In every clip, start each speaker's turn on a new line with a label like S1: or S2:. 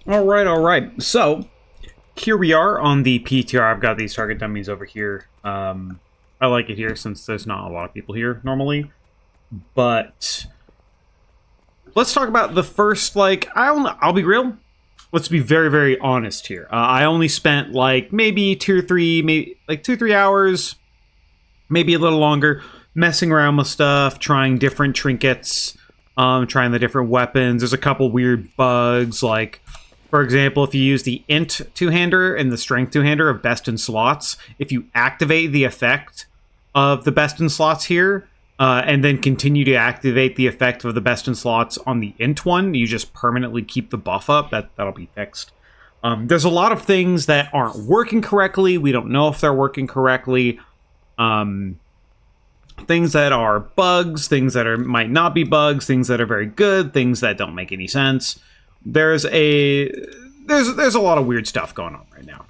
S1: All right. So here we are on the PTR. I've got these target dummies over here. I like it here since there's not a lot of people here normally. But let's talk about the first, I'll be real. Let's be very, very honest here. I only spent maybe 2 or 3, maybe 2 or 3 hours, maybe a little longer, messing around with stuff, trying different trinkets, trying the different weapons. There's a couple weird bugs, for example, if you use the int two-hander and the strength two-hander of best in slots, if you activate the effect of the best in slots here, and then continue to activate the effect of the best in slots on the int one, you just permanently keep the buff up. That'll be fixed. There's a lot of things that aren't working correctly. We don't know if they're working correctly. Things that are bugs, things that might not be bugs, things that are very good, things that don't make any sense. There's a lot of weird stuff going on right now,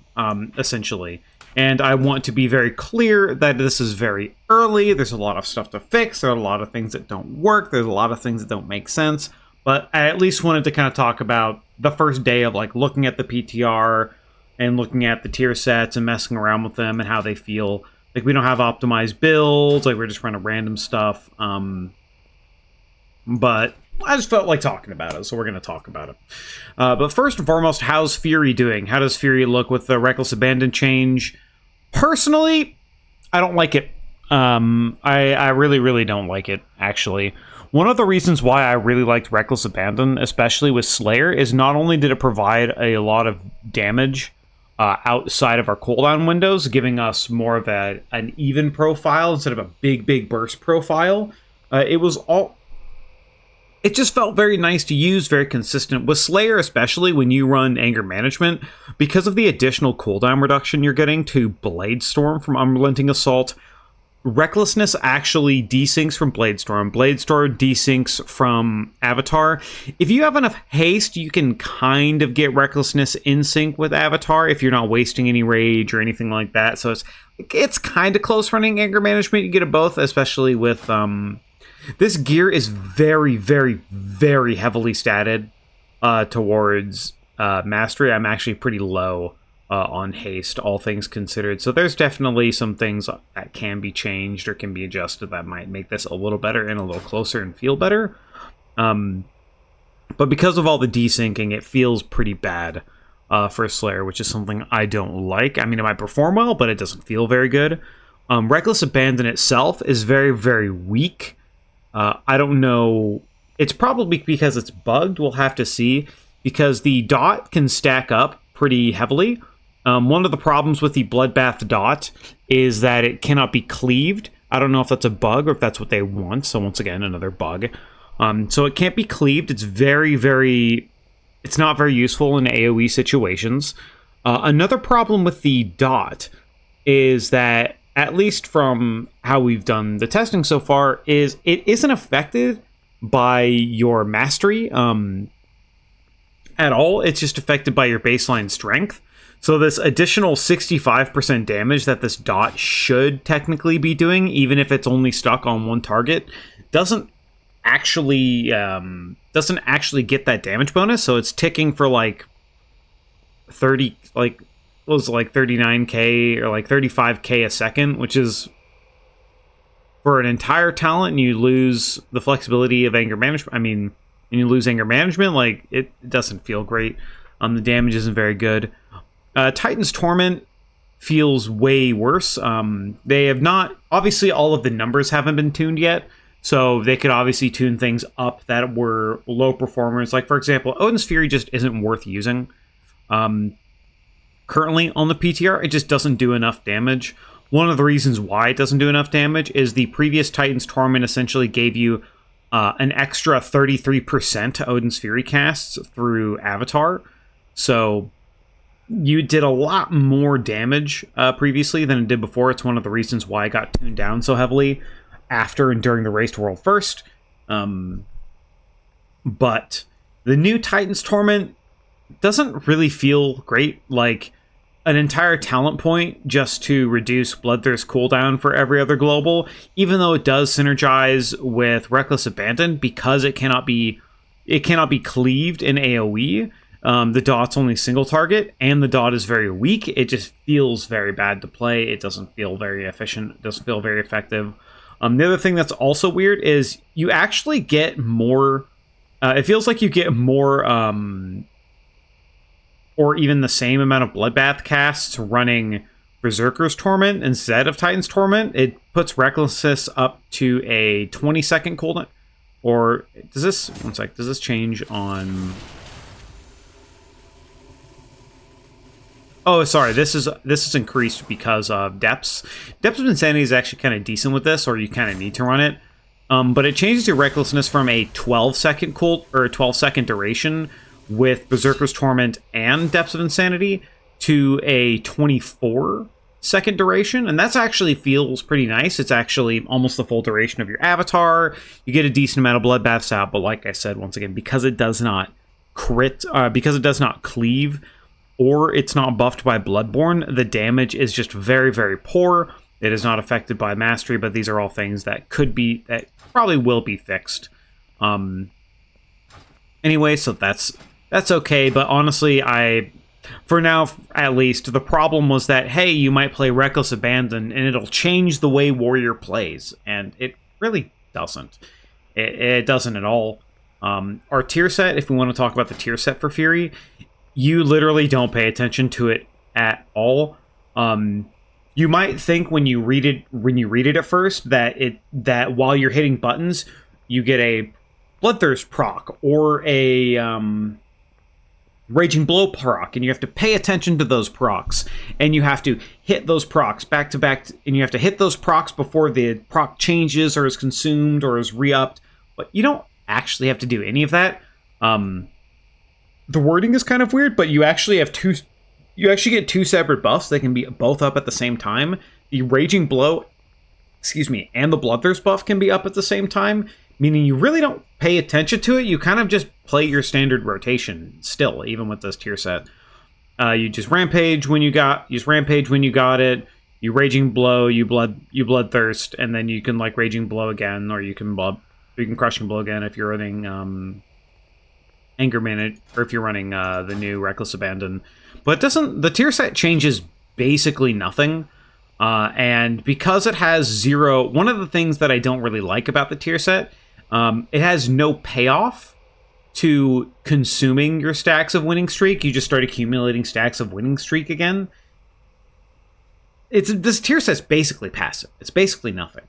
S1: essentially. And I want to be very clear that this is very early. There's a lot of stuff to fix. There are a lot of things that don't work. There's a lot of things that don't make sense. But I at least wanted to kind of talk about the first day of looking at the PTR and looking at the tier sets and messing around with them and how they feel. We don't have optimized builds. We're just running random stuff. But I just felt like talking about it, so we're going to talk about it. But first and foremost, how's Fury doing? How does Fury look with the Reckless Abandon change? Personally, I don't like it. I really, really don't like it, actually. One of the reasons why I really liked Reckless Abandon, especially with Slayer, is not only did it provide a lot of damage outside of our cooldown windows, giving us more of an even profile instead of a big burst profile, it just felt very nice to use, very consistent. With Slayer, especially when you run Anger Management, because of the additional cooldown reduction you're getting to Blade Storm from Unrelenting Assault, Recklessness actually desyncs from Blade Storm. Blade Storm desyncs from Avatar. If you have enough haste, you can kind of get Recklessness in sync with Avatar if you're not wasting any rage or anything like that. So it's kind of close running Anger Management. You get it both, especially with... This gear is very, very, very heavily statted towards Mastery. I'm actually pretty low on haste, all things considered. So there's definitely some things that can be changed or can be adjusted that might make this a little better and a little closer and feel better. But because of all the desyncing, it feels pretty bad for Slayer, which is something I don't like. I mean, it might perform well, but it doesn't feel very good. Reckless Abandon itself is very, very weak. I don't know. It's probably because it's bugged. We'll have to see. Because the dot can stack up pretty heavily. One of the problems with the Bloodbath dot is that it cannot be cleaved. I don't know if that's a bug or if that's what they want. So once again, another bug. So it can't be cleaved. It's very, very... It's not very useful in AoE situations. Another problem with the dot is that, at least from how we've done the testing so far, is it isn't affected by your mastery at all. It's just affected by your baseline strength. So this additional 65% damage that this dot should technically be doing, even if it's only stuck on one target, doesn't actually get that damage bonus. So it's ticking for 30, was 39k or 35k a second, which is, for an entire talent, and you lose the flexibility of anger management. I mean, and you lose anger management, it doesn't feel great. The damage isn't very good. Titan's Torment feels way worse. They have not, obviously all of the numbers haven't been tuned yet, so they could obviously tune things up that were low performers. For example, Odin's Fury just isn't worth using. Currently on the PTR, it just doesn't do enough damage. One of the reasons why it doesn't do enough damage is the previous Titan's Torment essentially gave you an extra 33% to Odin's Fury casts through Avatar. So you did a lot more damage previously than it did before. It's one of the reasons why it got tuned down so heavily after and during the Race to World First. But the new Titan's Torment doesn't really feel great. An entire talent point just to reduce Bloodthirst cooldown for every other global, even though it does synergize with Reckless Abandon because it cannot be cleaved in AoE. The dot's only single target, and the dot is very weak. It just feels very bad to play. It doesn't feel very efficient. It doesn't feel very effective. The other thing that's also weird is you actually get more... it feels like you get more... or even the same amount of Bloodbath casts running Berserker's Torment instead of Titan's Torment. It puts Recklessness up to a 20-second cooldown. Or does this... One sec. Does this change on... Oh, sorry. This is increased because of Depths. Depths of Insanity is actually kind of decent with this, or you kind of need to run it. But it changes your Recklessness from a 12-second or a 12-second duration with Berserker's Torment and Depths of Insanity to a 24-second duration, and that's actually feels pretty nice. It's actually almost the full duration of your avatar. You get a decent amount of bloodbaths out, but like I said, once again, because it does not because it does not cleave, or it's not buffed by Bloodborne, the damage is just very, very poor. It is not affected by Mastery, but these are all things that probably will be fixed. Anyway, so that's okay, but honestly, for now, at least, the problem was that, hey, you might play Reckless Abandon, and it'll change the way Warrior plays, and it really doesn't. It doesn't at all. Our tier set, if we want to talk about the tier set for Fury, you literally don't pay attention to it at all. You might think when you read it at first that while you're hitting buttons, you get a Bloodthirst proc or a Raging Blow proc, and you have to pay attention to those procs, and you have to hit those procs back to back, and you have to hit those procs before the proc changes or is consumed or is re-upped. But you don't actually have to do any of that. The wording is kind of weird, but you actually have you actually get two separate buffs. They can be both up at the same time. The Raging Blow, and the Bloodthirst buff can be up at the same time, meaning you really don't pay attention to it. You kind of just play your standard rotation still, even with this tier set. You just rampage when you got it. You Raging Blow, you Bloodthirst, and then you can like Raging Blow again, or you can Crushing Blow again if you're running Anger Manage, or if you're running the new Reckless Abandon. But the tier set changes basically nothing. And because it has zero... One of the things that I don't really like about the tier set, it has no payoff to consuming your stacks of Winning Streak. You just start accumulating stacks of Winning Streak again. This tier set's basically passive. It's basically nothing.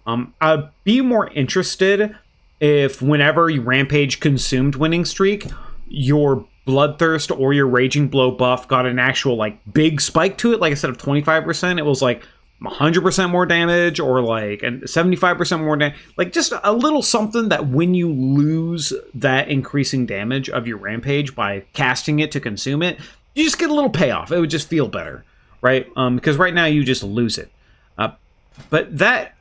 S1: I'd be more interested if whenever you Rampage consumed Winning Streak, your Bloodthirst or your Raging Blow buff got an actual like big spike to it. Like instead of 25%, it was like 100% more damage, or like 75% more damage. Like just a little something that when you lose that increasing damage of your Rampage by casting it to consume it, you just get a little payoff. It would just feel better, right? Because right now you just lose it. But that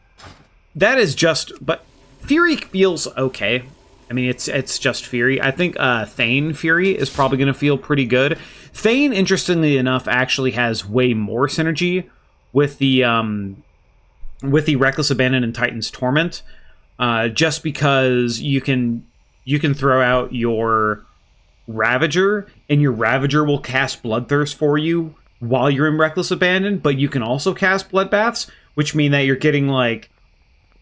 S1: is just... But Fury feels okay. I mean, it's just Fury. I think Thane Fury is probably going to feel pretty good. Thane, interestingly enough, actually has way more synergy with the Reckless Abandon and Titan's Torment, just because you can throw out your Ravager, and your Ravager will cast Bloodthirst for you while you're in Reckless Abandon, but you can also cast Bloodbaths, which mean that you're getting like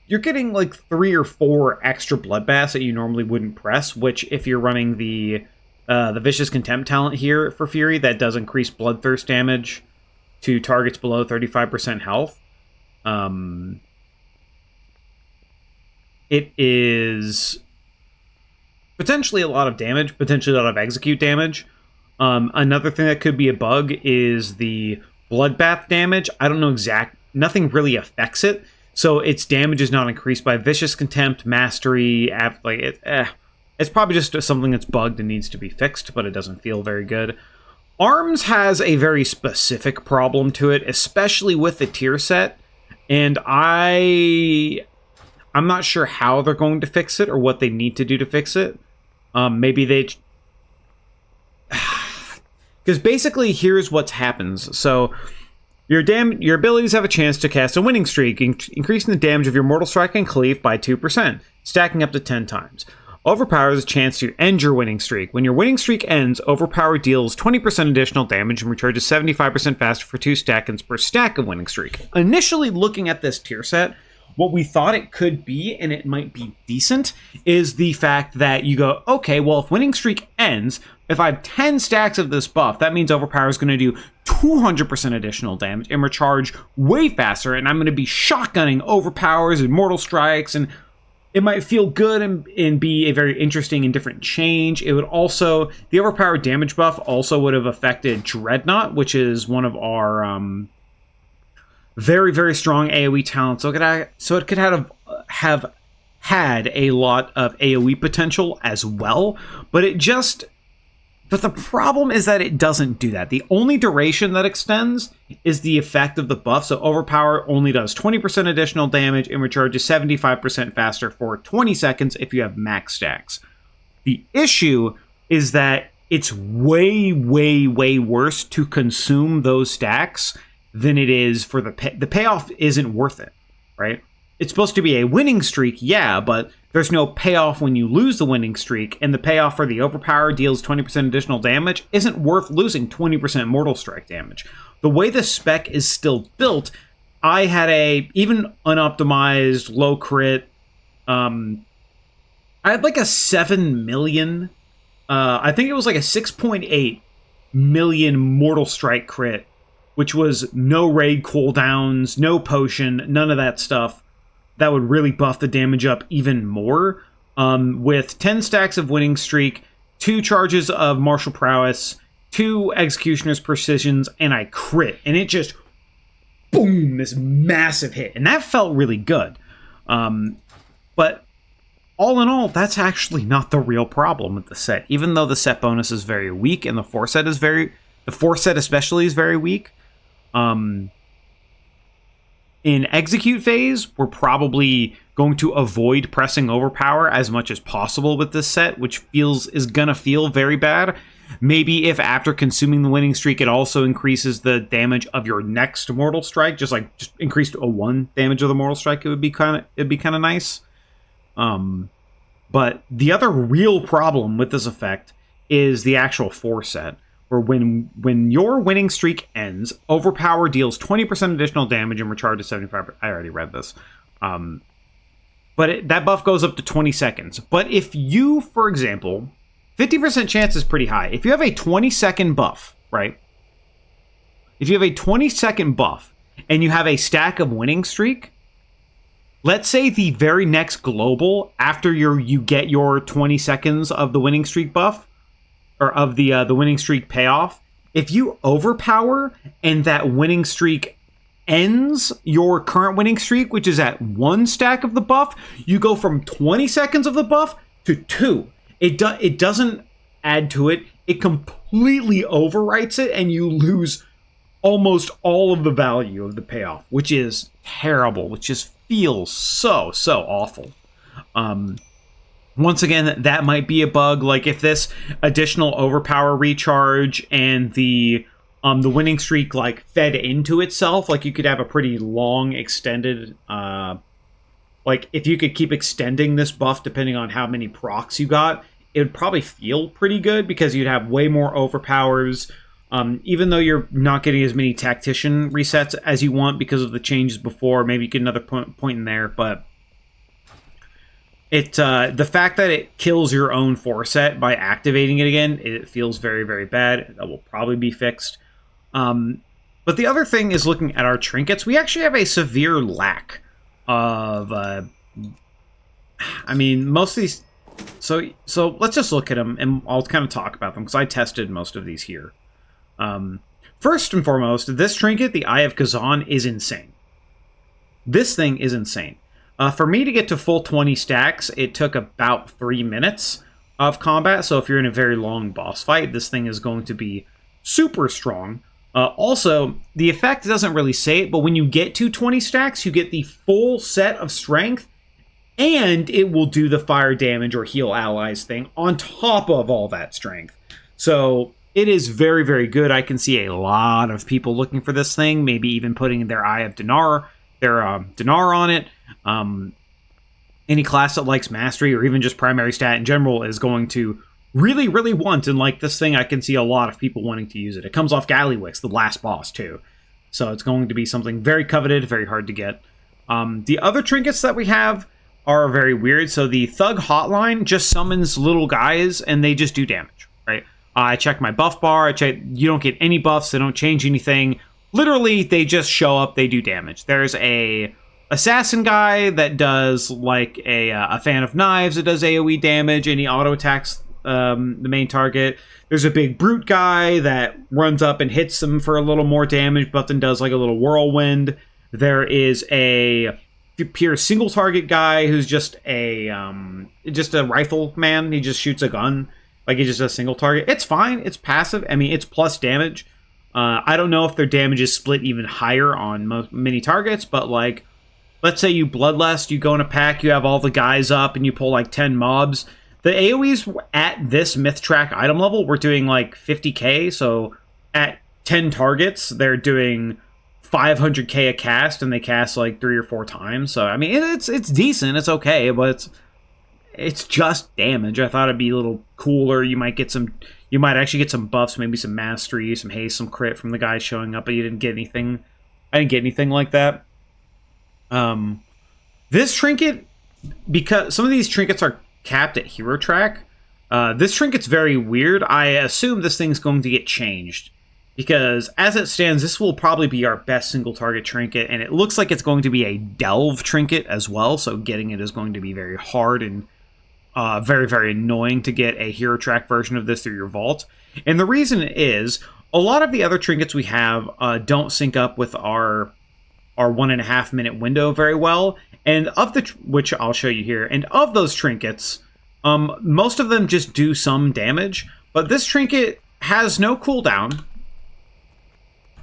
S1: 3 or 4 extra Bloodbaths that you normally wouldn't press, which if you're running the Vicious Contempt talent here for Fury, that does increase Bloodthirst damage to targets below 35% health. It is potentially a lot of damage, potentially a lot of execute damage. Another thing that could be a bug is the Bloodbath damage. I don't know nothing really affects it. So its damage is not increased by Vicious Contempt, Mastery, it's probably just something that's bugged and needs to be fixed, but it doesn't feel very good. Arms has a very specific problem to it, especially with the tier set, and I'm not sure how they're going to fix it or what they need to do to fix it. Maybe they... Because basically, here's what happens. So... Your abilities have a chance to cast a Winning Streak, increasing the damage of your Mortal Strike and Cleave by 2%, stacking up to 10 times. Overpower has a chance to end your winning streak. When your winning streak ends, Overpower deals 20% additional damage and recharges 75% faster for 2 seconds per stack of winning streak. Initially looking at this tier set, what we thought it could be, and it might be decent, is the fact that you go, okay, well, if winning streak ends, if I have 10 stacks of this buff, that means Overpower is going to do 200% additional damage and recharge way faster, and I'm going to be shotgunning Overpowers and Mortal Strikes, and it might feel good and be a very interesting and different change. It would also, the Overpower damage buff also would have affected Dreadnought, which is one of our very, very strong AoE talents. So it could have had a lot of AoE potential as well, but the problem is that it doesn't do that. The only duration that extends is the effect of the buff. So Overpower only does 20% additional damage and recharges 75% faster for 20 seconds if you have max stacks. The issue is that it's way, way, way worse to consume those stacks than it is for the payoff isn't worth it, right? It's supposed to be a winning streak, yeah, but there's no payoff when you lose the winning streak, and the payoff for the Overpower deals 20% additional damage isn't worth losing 20% Mortal Strike damage. The way the spec is still built, I had even unoptimized low crit, I had like a 7 million, I think it was like a 6.8 million Mortal Strike crit, which was no raid cooldowns, no potion, none of that stuff. That would really buff the damage up even more. With 10 stacks of winning streak, 2 charges of martial prowess, 2 executioner's precisions, and I crit. And it just, boom, this massive hit. And that felt really good. But all in all, that's actually not the real problem with the set. Even though the set bonus is very weak and the 4 set especially is very weak. In execute phase, we're probably going to avoid pressing Overpower as much as possible with this set, which is gonna feel very bad. Maybe if after consuming the winning streak, it also increases the damage of your next Mortal Strike, just increase to a 1 damage of the Mortal Strike, it'd be kind of nice. But the other real problem with this effect is the actual 4 set. Where when your winning streak ends, Overpower deals 20% additional damage and recharges 75%. I already read this. But that buff goes up to 20 seconds. But if you, for example, 50% chance is pretty high. If you have a 20-second buff, right? If you have a 20-second buff and you have a stack of winning streak, let's say the very next global after you get your 20 seconds of the winning streak buff, or of the winning streak payoff, if you Overpower and that winning streak ends your current winning streak, which is at 1 stack of the buff, you go from 20 seconds of the buff to 2. It doesn't add to it. It completely overwrites it, and you lose almost all of the value of the payoff, which is terrible, which just feels so awful. Once again, that might be a bug. Like if this additional Overpower recharge and the winning streak like fed into itself, like you could have a pretty long extended, like if you could keep extending this buff depending on how many procs you got, it would probably feel pretty good because you'd have way more Overpowers. Even though you're not getting as many tactician resets as you want because of the changes before, maybe you get another point in there, but the fact that it kills your own 4 set by activating it again, it feels very, very bad. That will probably be fixed. But the other thing is looking at our trinkets. We actually have a severe lack of... I mean, most of these... So let's just look at them, and I'll kind of talk about them, because I tested most of these here. First and foremost, this trinket, the Eye of Kazan, is insane. This thing is insane. For me to get to full 20 stacks, it took about 3 minutes of combat. So if you're in a very long boss fight, this thing is going to be super strong. Also, the effect doesn't really say it, but when you get to 20 stacks, you get the full set of strength, and it will do the fire damage or heal allies thing on top of all that strength. So it is very, very good. I can see a lot of people looking for this thing, maybe even putting their Eye of Dinar on it. any class that likes mastery or even just primary stat in general is going to really, really want. And like this thing, I can see a lot of people wanting to use it. It comes off Gallywix, the last boss, too. So it's going to be something very coveted, very hard to get. The other trinkets that we have are very weird. So the Thug Hotline just summons little guys, and they just do damage, right? I check my buff bar. I check. You don't get any buffs. They don't change anything. Literally, they just show up. They do damage. There's a assassin guy that does like a fan of knives. It does AoE damage, and he auto attacks the main target. There's a big brute guy that runs up and hits them for a little more damage, but then does like a little whirlwind. There is a pure single target guy who's just a rifle man. He just shoots a gun. Like, he just does single target. It's fine. It's passive. I mean, it's plus damage. I don't know if their damage is split even higher on many targets, but, like, let's say you Bloodlust, you go in a pack, you have all the guys up, and you pull, like, 10 mobs. The AoEs at this Myth Track item level, we're doing, like, 50k, so at 10 targets, they're doing 500k a cast, and they cast, like, 3 or 4 times. So, I mean, it's decent. It's okay, but it's just damage. I thought it'd be a little cooler. You might actually get some buffs, maybe some mastery, some haste, some crit from the guys showing up, but you didn't get anything. I didn't get anything like that. This trinket, because some of these trinkets are capped at hero track, this trinket's very weird. I assume this thing's going to get changed, because as it stands, this will probably be our best single target trinket, and it looks like it's going to be a delve trinket as well, so getting it is going to be very hard and very, very annoying to get a hero track version of this through your vault. And the reason is, a lot of the other trinkets we have don't sync up with our 1.5 minute window very well, and which I'll show you here, and of those trinkets, most of them just do some damage, but this trinket has no cooldown.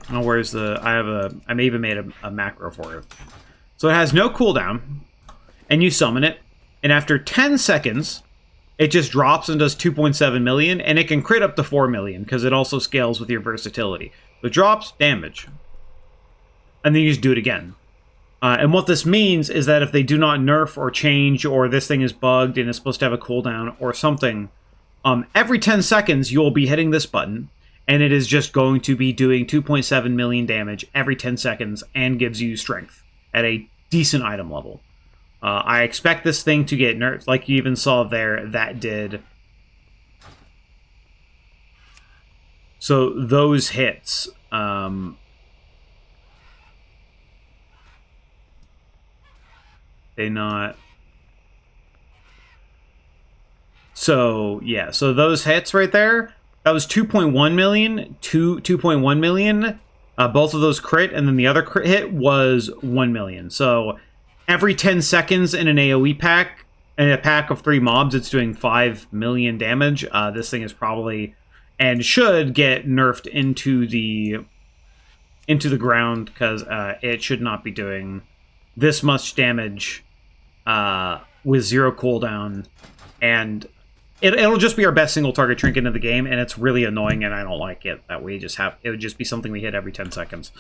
S1: Oh, where's the... I even made a macro for it. So it has no cooldown, and you summon it, and after 10 seconds, it just drops and does 2.7 million, and it can crit up to 4 million, because it also scales with your versatility. So it drops, damage. And then you just do it again. And what this means is that if they do not nerf or change, or this thing is bugged and it's supposed to have a cooldown or something, every 10 seconds you'll be hitting this button, and it is just going to be doing 2.7 million damage every 10 seconds and gives you strength at a decent item level. I expect this thing to get nerfed, like you even saw there, that did. So those hits, they not... So, yeah, so those hits right there, that was 2.1 million, 2.1 million, both of those crit, and then the other crit hit was 1 million. So every 10 seconds in an AoE pack, in a pack of 3 mobs, it's doing 5 million damage. This thing is probably, and should get nerfed into the ground, because it should not be doing this much damage with 0 cooldown, and it'll just be our best single target trinket in the game, and it's really annoying, and I don't like it that we just have. It would just be something we hit every 10 seconds.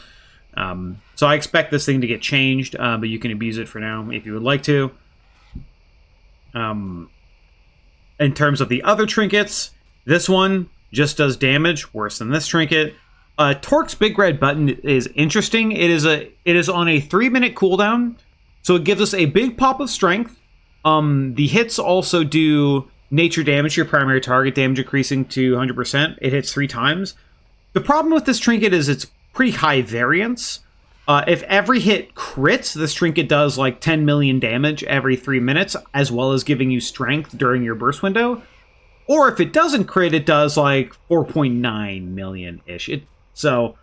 S1: So I expect this thing to get changed, but you can abuse it for now if you would like to. In terms of the other trinkets, this one just does damage, worse than this trinket. Torque's big red button is interesting. It is on a 3-minute cooldown, so it gives us a big pop of strength. The hits also do nature damage to your primary target, damage increasing to 100%. It hits 3 times. The problem with this trinket is it's pretty high variance. If every hit crits, this trinket does like 10 million damage every 3 minutes, as well as giving you strength during your burst window. Or if it doesn't crit, it does like 4.9 million-ish. So,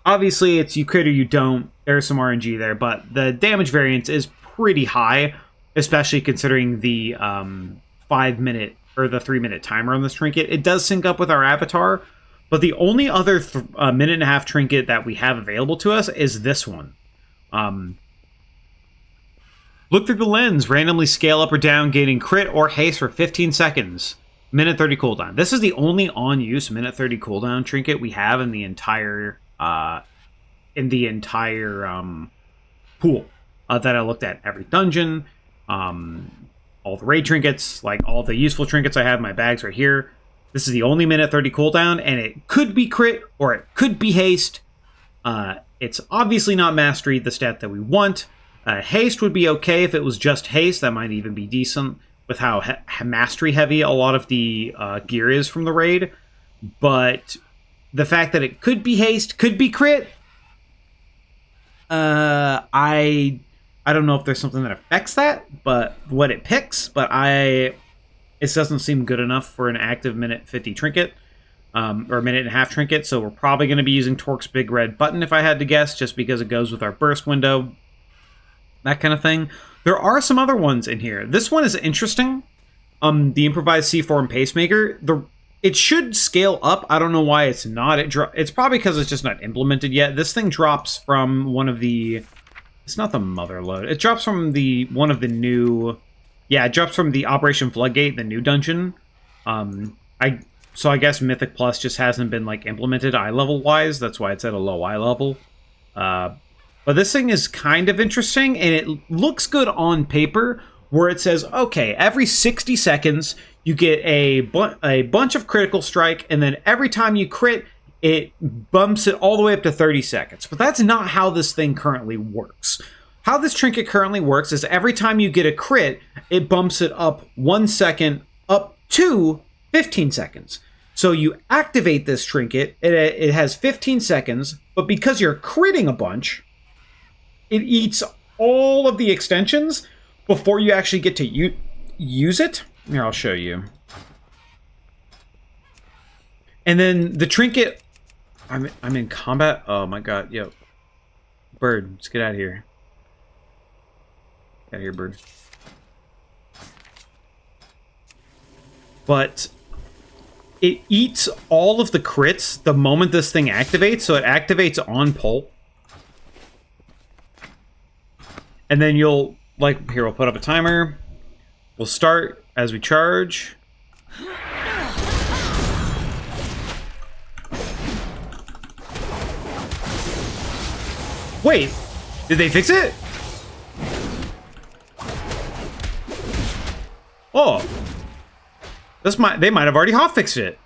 S1: obviously, it's you crit or you don't. There's some RNG there, but the damage variance is pretty high, especially considering the 5-minute or the 3-minute timer on this trinket. It does sync up with our avatar, but the only other minute-and-a-half trinket that we have available to us is this one. Look through the lens. Randomly scale up or down, gaining crit or haste for 15 seconds. Minute 30 cooldown. This is the only on-use minute 30 cooldown trinket we have in the entire pool that I looked at. Every dungeon, All the raid trinkets, like all the useful trinkets I have in my bags right here. This is the only minute 30 cooldown, and it could be crit or it could be haste. It's obviously not mastery, the stat that we want. Haste would be okay if it was just haste. That might even be decent with how mastery heavy a lot of the gear is from the raid. But the fact that it could be haste, could be crit, I don't know if there's something that affects that, but what it picks, but it doesn't seem good enough for an active minute 50 trinket, or a minute and a half trinket, so we're probably going to be using Torque's big red button if I had to guess, just because it goes with our burst window, that kind of thing. There are some other ones in here. This one is interesting. The improvised C4 pacemaker, it should scale up. I don't know why it's not. It's probably because it's just not implemented yet. This thing drops from one of the... It's not the mother load. It drops from one of the new... Yeah, it drops from the Operation Floodgate, the new dungeon. So I guess Mythic Plus just hasn't been like implemented eye level wise. That's why it's at a low eye level. But this thing is kind of interesting, and it looks good on paper, where it says, okay, every 60 seconds you get a bunch of critical strike, and then every time you crit, it bumps it all the way up to 30 seconds. But that's not how this thing currently works. How this trinket currently works is every time you get a crit, it bumps it up 1 second up to 15 seconds. So you activate this trinket, it has 15 seconds, but because you're critting a bunch, it eats all of the extensions before you actually get to use it. Here, I'll show you. And then the trinket... I'm in combat? Oh my god, yo. Bird, let's get out of here. Get out of here, bird. But it eats all of the crits the moment this thing activates, so it activates on pull. And then you'll, like, here, we'll put up a timer. We'll start as we charge. Wait, did they fix it? Oh, they might have already hotfixed it.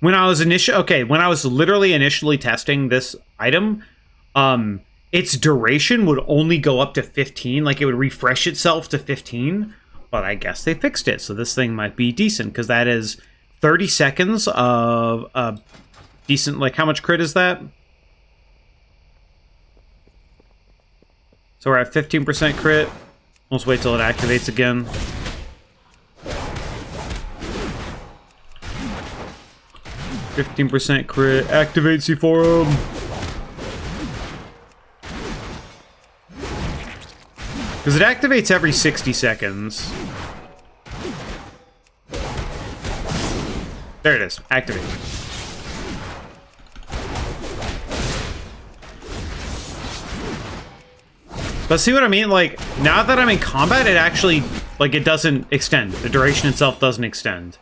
S1: When I was literally initially testing this item, its duration would only go up to 15, like it would refresh itself to 15, but I guess they fixed it, so this thing might be decent, because that is 30 seconds of a decent, like, how much crit is that? So we're at 15% crit. Let's wait till it activates again. %15 crit. Activate C4. Because it activates every 60 seconds. There it is. Activate. But see what I mean? Like, now that I'm in combat, it actually, like, it doesn't extend. The duration itself doesn't extend.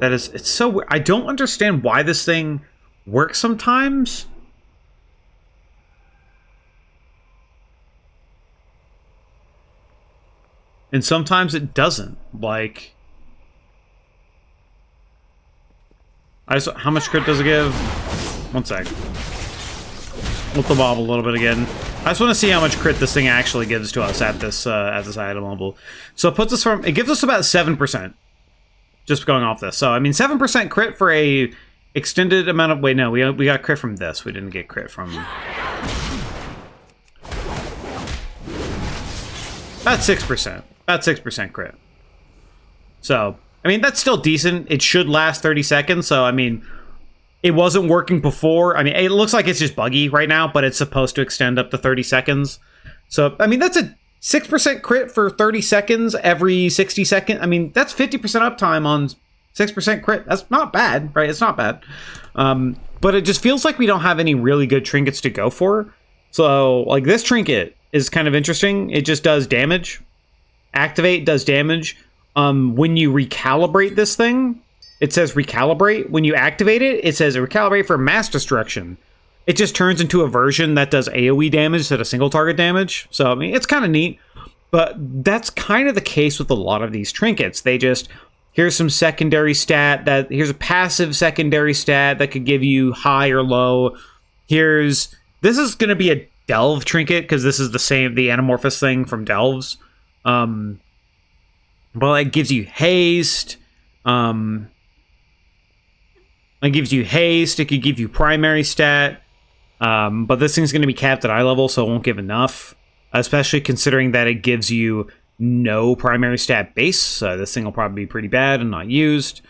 S1: It's so weird. I don't understand why this thing works sometimes. And sometimes it doesn't. Like... how much crit does it give? 1 sec. Flip the bob a little bit again. I just want to see how much crit this thing actually gives to us at this item level. So it puts us it gives us about 7%. Just going off this. So I mean 7% crit for a extended amount of... Wait, no, we got crit from this. We didn't get crit from... About 6%. About 6% crit. So... I mean, that's still decent. It should last 30 seconds, so, I mean, it wasn't working before. I mean, it looks like it's just buggy right now, but it's supposed to extend up to 30 seconds. So, I mean, that's a 6% crit for 30 seconds every 60 seconds. I mean, that's 50% uptime on 6% crit. That's not bad, right? It's not bad. But it just feels like we don't have any really good trinkets to go for. So, like, this trinket is kind of interesting. It just does damage. Activate does damage. When you recalibrate this thing, it says recalibrate. When you activate it, it says recalibrate for mass destruction. It just turns into a version that does AoE damage instead of single target damage. So, I mean, it's kind of neat. But that's kind of the case with a lot of these trinkets. They just, here's some secondary stat, here's a passive secondary stat that could give you high or low. This is going to be a delve trinket, because this is the anamorphous thing from delves. Well, it gives you haste. It could give you primary stat. But this thing's going to be capped at eye level, so it won't give enough. Especially considering that it gives you no primary stat base. This thing will probably be pretty bad and not used.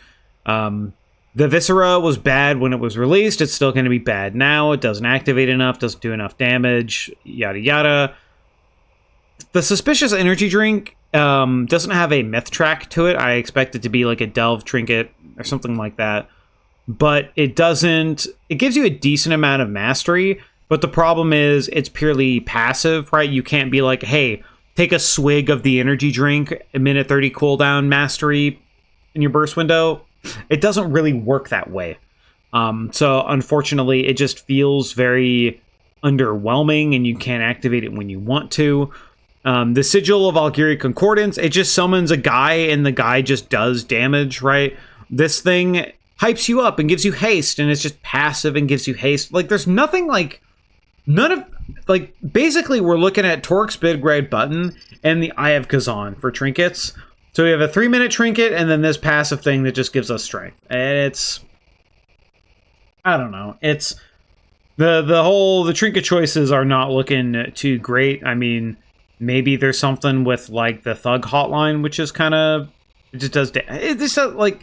S1: The Viscera was bad when it was released. It's still going to be bad now. It doesn't activate enough, doesn't do enough damage, yada yada. The Suspicious Energy Drink doesn't have a myth track to it. I expect it to be like a Delve Trinket or something like that. But it doesn't... It gives you a decent amount of mastery, but the problem is it's purely passive, right? You can't be like, hey, take a swig of the energy drink, a minute 30 cooldown mastery in your burst window. It doesn't really work that way. So unfortunately, it just feels very underwhelming, and you can't activate it when you want to. The Sigil of Algeria Concordance, it just summons a guy, and the guy just does damage, right? This thing hypes you up and gives you haste, and it's just passive and gives you haste. Like, there's nothing like... basically, we're looking at Torque's Big Red Button and the Eye of Kazan for trinkets. So we have a 3-minute trinket, and then this passive thing that just gives us strength. And it's... I don't know. It's... The trinket choices are not looking too great. I mean, maybe there's something with, like, the Thug Hotline, which is kind of... It just does... It just, like...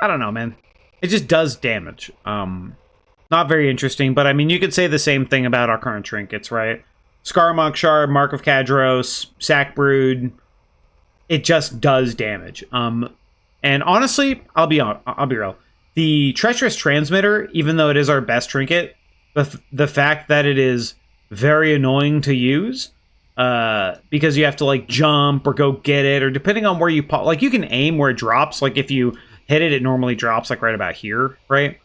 S1: I don't know, man. It just does damage. Not very interesting, but I mean, you could say the same thing about our current trinkets, right? Scaramouche Shard, Mark of Kadros, Sack Brood. It just does damage. And honestly, I'll be real. The Treacherous Transmitter, even though it is our best trinket, the fact that it is very annoying to use, because you have to like jump or go get it, or depending on where you pop, like you can aim where it drops. Like if you hit it, it normally drops like right about here, right?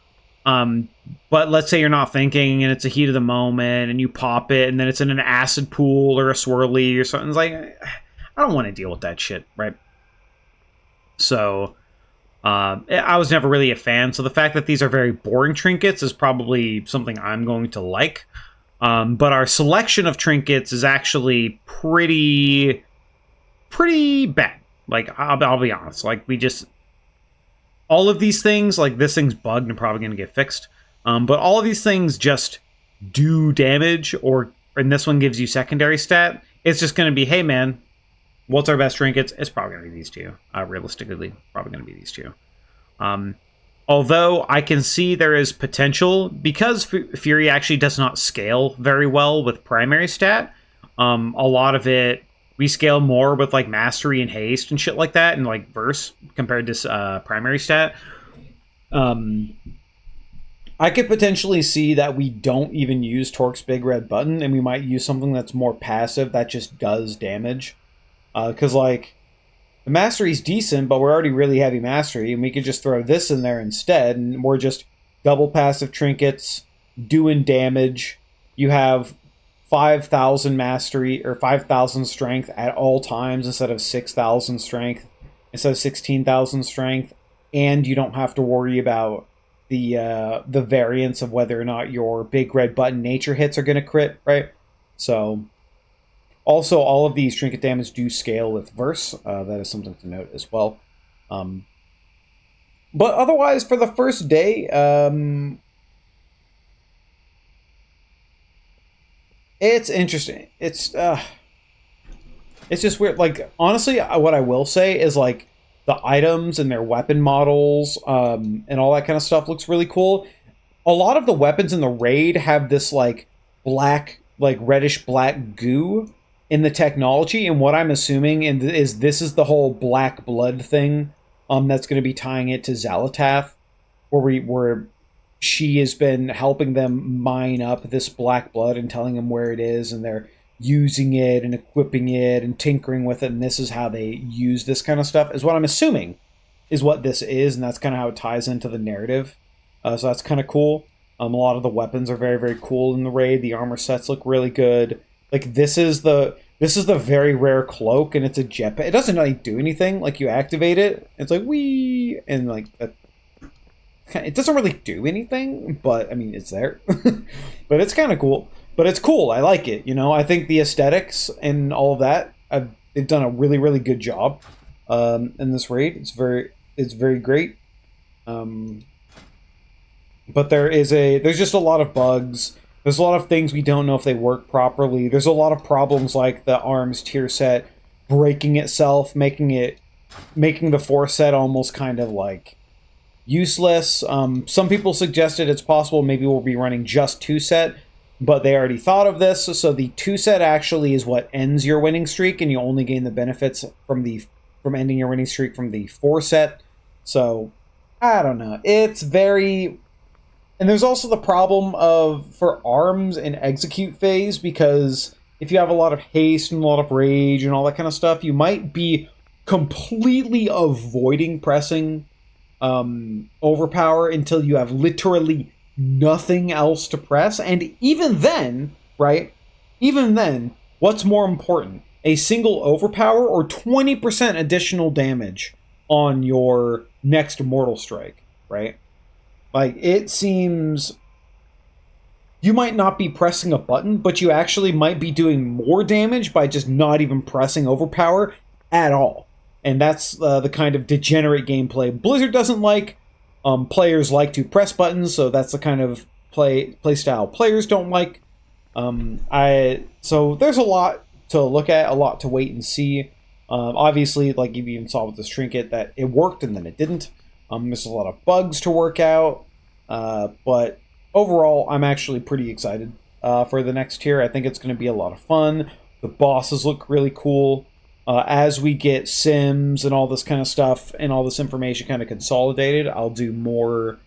S1: But let's say you're not thinking and it's a heat of the moment and you pop it and then it's in an acid pool or a swirly or something. It's like, I don't want to deal with that shit, right? So, I was never really a fan. So the fact that these are very boring trinkets is probably something I'm going to like. But our selection of trinkets is actually pretty bad. Like, I'll be honest. Like, all of these things, like this thing's bugged and probably going to get fixed. But all of these things just do damage, and this one gives you secondary stat. It's just going to be, hey man, what's our best trinkets? It's probably going to be these two. Realistically, probably going to be these two. Although I can see there is potential, because Fury actually does not scale very well with primary stat. A lot of it, we scale more with like mastery and haste and shit like that, and like verse compared to primary stat. I could potentially see that we don't even use Torque's Big Red Button, and we might use something that's more passive that just does damage. Because like the mastery's decent, but we're already really heavy mastery, and we could just throw this in there instead, and we're just double passive trinkets doing damage. You have 5,000 mastery or 5,000 strength at all times instead of 6,000 strength, instead of 16,000 strength, and you don't have to worry about the variance of whether or not your Big Red Button nature hits are going to crit, right? So, also all of these trinket damage do scale with verse. That is something to note as well. But otherwise, for the first day, it's interesting. It's just weird. Like, honestly, what I will say is, like, the items and their weapon models and all that kind of stuff looks really cool. A lot of the weapons in the raid have this, like, black, like, reddish-black goo in the technology, and what I'm assuming is this is the whole black blood thing that's going to be tying it to Xalatath, where she has been helping them mine up this black blood and telling them where it is, and they're using it and equipping it and tinkering with it, and this is how they use this kind of stuff, is what I'm assuming. is what this is, and that's kind of how it ties into the narrative. So that's kind of cool. A lot of the weapons are very, very cool in the raid. The armor sets look really good. Like this is the very rare cloak, and it's a jetpack. It doesn't really do anything. Like you activate it, it's like wee, and like it doesn't really do anything. But I mean, it's there. But it's kind of cool. But it's cool. I like it. You know, I think the aesthetics and all of that, they've done a really, really good job in this raid. It's very great. But there's just a lot of bugs. There's a lot of things we don't know if they work properly. There's a lot of problems like the arms tier set breaking itself, making the 4 set almost kind of like useless. Some people suggested it's possible maybe we'll be running just 2 set, but they already thought of this. So the 2 set actually is what ends your winning streak, and you only gain the benefits from ending your winning streak from the 4 set. So I don't know. It's very... And there's also the problem for arms in execute phase, because if you have a lot of haste and a lot of rage and all that kind of stuff, you might be completely avoiding pressing overpower until you have literally nothing else to press. And even then, right? Even then, what's more important? A single overpower or 20% additional damage on your next mortal strike, right? Like, it seems you might not be pressing a button, but you actually might be doing more damage by just not even pressing overpower at all. And that's the kind of degenerate gameplay Blizzard doesn't like. Players like to press buttons, so that's the kind of play style players don't like. So there's a lot to look at, a lot to wait and see. Obviously, like you even saw with this trinket, that it worked and then it didn't. There's a lot of bugs to work out, but overall, I'm actually pretty excited for the next tier. I think it's going to be a lot of fun. The bosses look really cool. As we get sims and all this kind of stuff and all this information kind of consolidated, I'll do more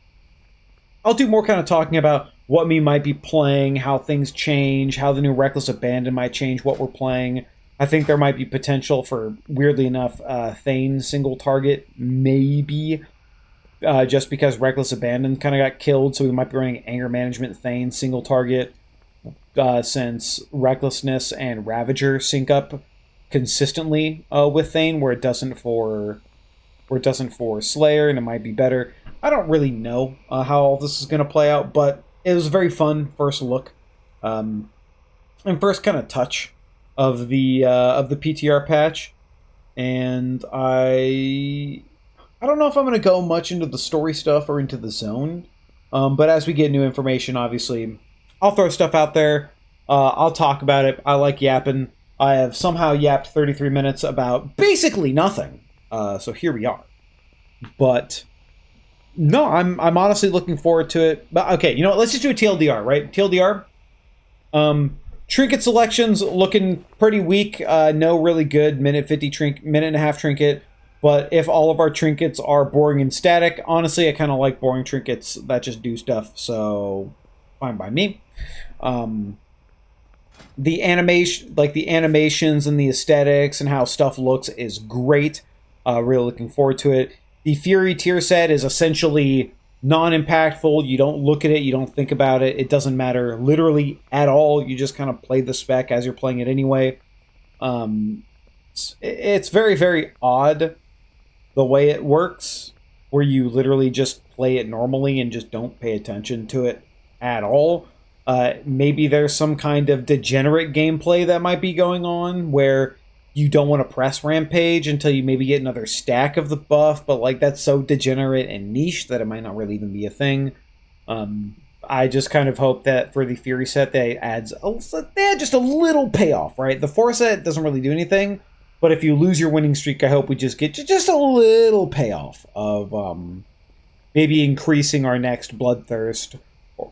S1: kind of talking about what we might be playing, how things change, how the new Reckless Abandon might change what we're playing. I think there might be potential for, weirdly enough, Thane single target, maybe. Just because Reckless Abandon kind of got killed, so we might be running Anger Management Thane single target, since Recklessness and Ravager sync up consistently with Thane, where it doesn't for Slayer, and it might be better. I don't really know how all this is going to play out, but it was a very fun first look, and first kind of touch of the PTR patch, and I don't know if I'm going to go much into the story stuff or into the zone, but as we get new information, obviously, I'll throw stuff out there. I'll talk about it. I like yapping. I have somehow yapped 33 minutes about basically nothing, so here we are. But no, I'm honestly looking forward to it. But okay, you know what? Let's just do a TLDR, right? TLDR. Trinket selections looking pretty weak. No really good minute and a half trinket. But if all of our trinkets are boring and static, honestly, I kind of like boring trinkets that just do stuff, so fine by me. The animation, like the animations and the aesthetics and how stuff looks is great. Really looking forward to it. The Fury tier set is essentially non-impactful. You don't look at it, you don't think about it. It doesn't matter literally at all. You just kind of play the spec as you're playing it anyway. It's very, very odd the way it works, where you literally just play it normally and just don't pay attention to it at all. Maybe there's some kind of degenerate gameplay that might be going on where you don't want to press Rampage until you maybe get another stack of the buff, but like that's so degenerate and niche that it might not really even be a thing. I just kind of hope that for the Fury set they add just a little payoff, right? The 4 set doesn't really do anything, but if you lose your winning streak, I hope we just get just a little payoff of maybe increasing our next Bloodthirst,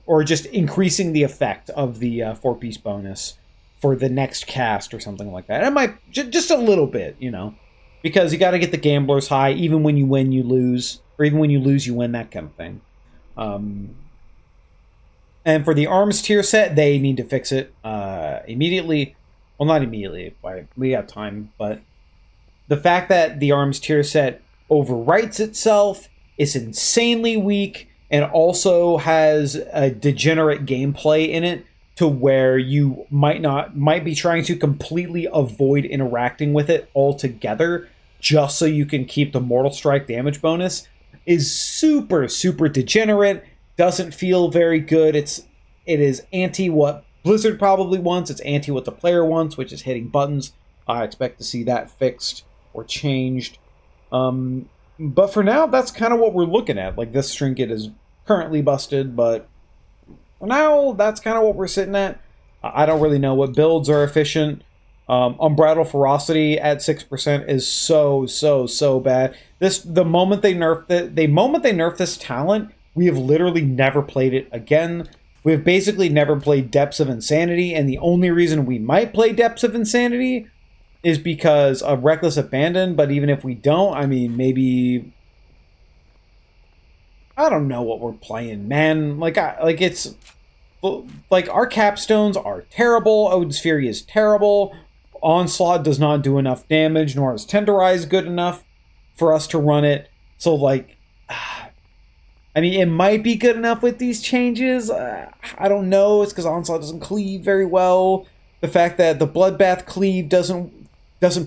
S1: or just increasing the effect of the 4-piece bonus for the next cast or something like that. It might just a little bit, you know, because you got to get the gamblers high. Even when you win, you lose, or even when you lose, you win. That kind of thing. And for the arms tier set, they need to fix it immediately. Well, not immediately. We got time, but the fact that the arms tier set overwrites itself, is insanely weak, and also has a degenerate gameplay in it to where you might be trying to completely avoid interacting with it altogether just so you can keep the Mortal Strike damage bonus, is super, super degenerate, doesn't feel very good. It is anti what Blizzard probably wants, it's anti what the player wants, which is hitting buttons. I expect to see that fixed or changed. But for now, that's kind of what we're looking at. Like, this Trinket is currently busted, but for now, that's kind of what we're sitting at. I don't really know what builds are efficient. Unbridled Ferocity at 6% is so bad. The moment they nerf this talent, we have literally never played it again. We've basically never played Depths of Insanity, and the only reason we might play Depths of Insanity is because of Reckless Abandon. But even if we don't, I mean, maybe I don't know what we're playing, man. Like our capstones are terrible. Odin's Fury is terrible. Onslaught does not do enough damage, nor is Tenderize good enough for us to run it. So, like, I mean, it might be good enough with these changes. I don't know. It's because Onslaught doesn't cleave very well. The fact that the Bloodbath cleave doesn't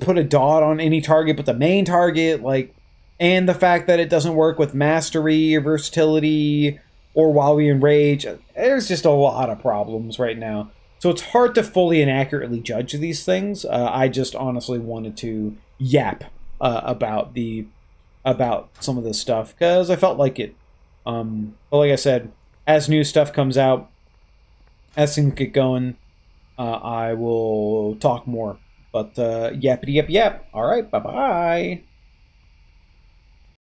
S1: put a dot on any target but the main target, like, and the fact that it doesn't work with Mastery or Versatility or while we enrage. There's just a lot of problems right now. So it's hard to fully and accurately judge these things. I just honestly wanted to yap about some of this stuff because I felt like it. But like I said, as new stuff comes out, as things get going, I will talk more. But yappity yap yap. All right, bye bye.